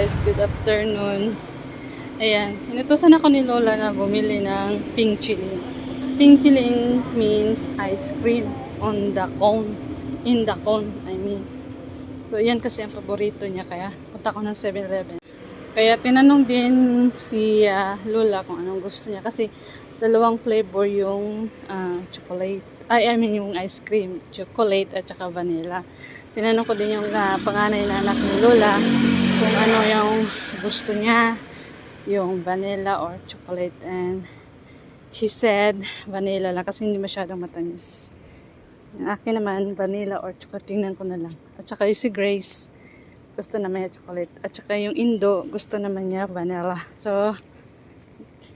guys, good afternoon. Ayan, inutusan ako ni Lola na bumili ng pink chili. Pink chili means ice cream on the cone. In the cone, I mean. So, yan kasi ang paborito niya, kaya punta ko ng 7-Eleven. Kaya tinanong din si Lola kung anong gusto niya. Kasi dalawang flavor yung chocolate. I mean yung ice cream. Chocolate at saka vanilla. Tinanong ko din yung panganay na anak ni Lola kung ano yung gusto niya. Yung vanilla or chocolate. And he said vanilla lang kasi hindi masyadong matamis. Yung akin naman vanilla or chocolate. Tingnan ko na lang. At saka yung si Grace gusto naman niya chocolate. At saka yung Indo, gusto naman niya vanilla. So,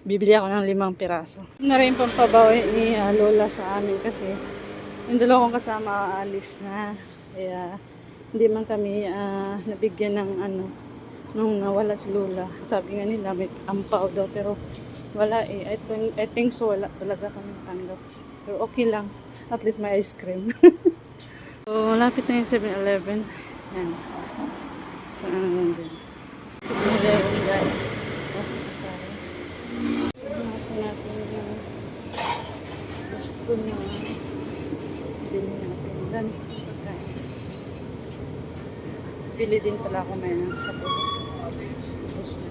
bibili ako ng 5 piraso. Na rin pampabawi ni Lola sa amin kasi yung dalawang kasama aalis na. Kaya, hindi man kami nabigyan ng nung nawala si Lola. Sabi nga nila, may ampaw daw. Pero, wala eh. I think so, wala talaga kami tanggap. Pero okay lang. At least may ice cream. So, malapit na yung 7-Eleven. Yan. So, ano dyan. 7-Eleven guys. Pasok na tayo. Natin yung gusto na bilhin natin. Dami pagkain. Pili din pala ako may ng sabon. Tapos na.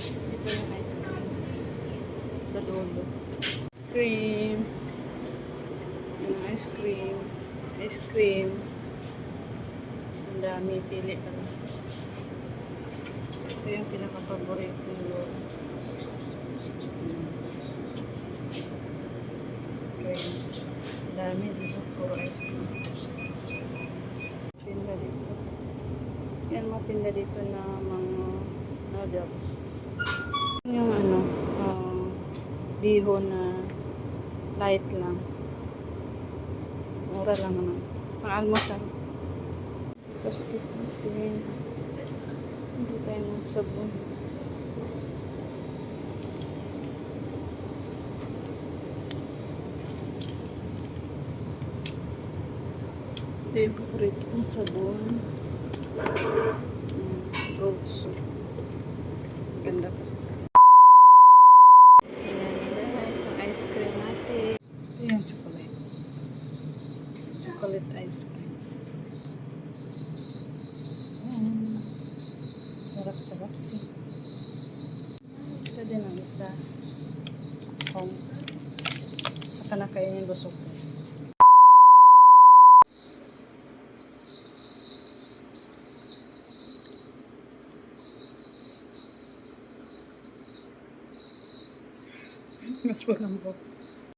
Ito yung ice cream. Sa dulo. Ice cream. Yung ice cream. Ice cream. Ang dami, pili pala. Ito yung pinaka-favorite ng Lola. Ice cream. Ang dami dito. Puro ice cream. Tinda dito. Yan mga tinda dito na mga noodles. Yung biho na light lang. Mura lang naman. Pang-almusal. Basket natin. Hindi tayo ng sabon. Ito yung paborito kong sabon. Goat soup. Ganda kasi. Ayan guys, yung ice cream natin. Ito yung chocolate. Chocolate ice cream. Sarap-sarap siya. Ito din ang isa. Saka na kayo yung busog. Mas malambot.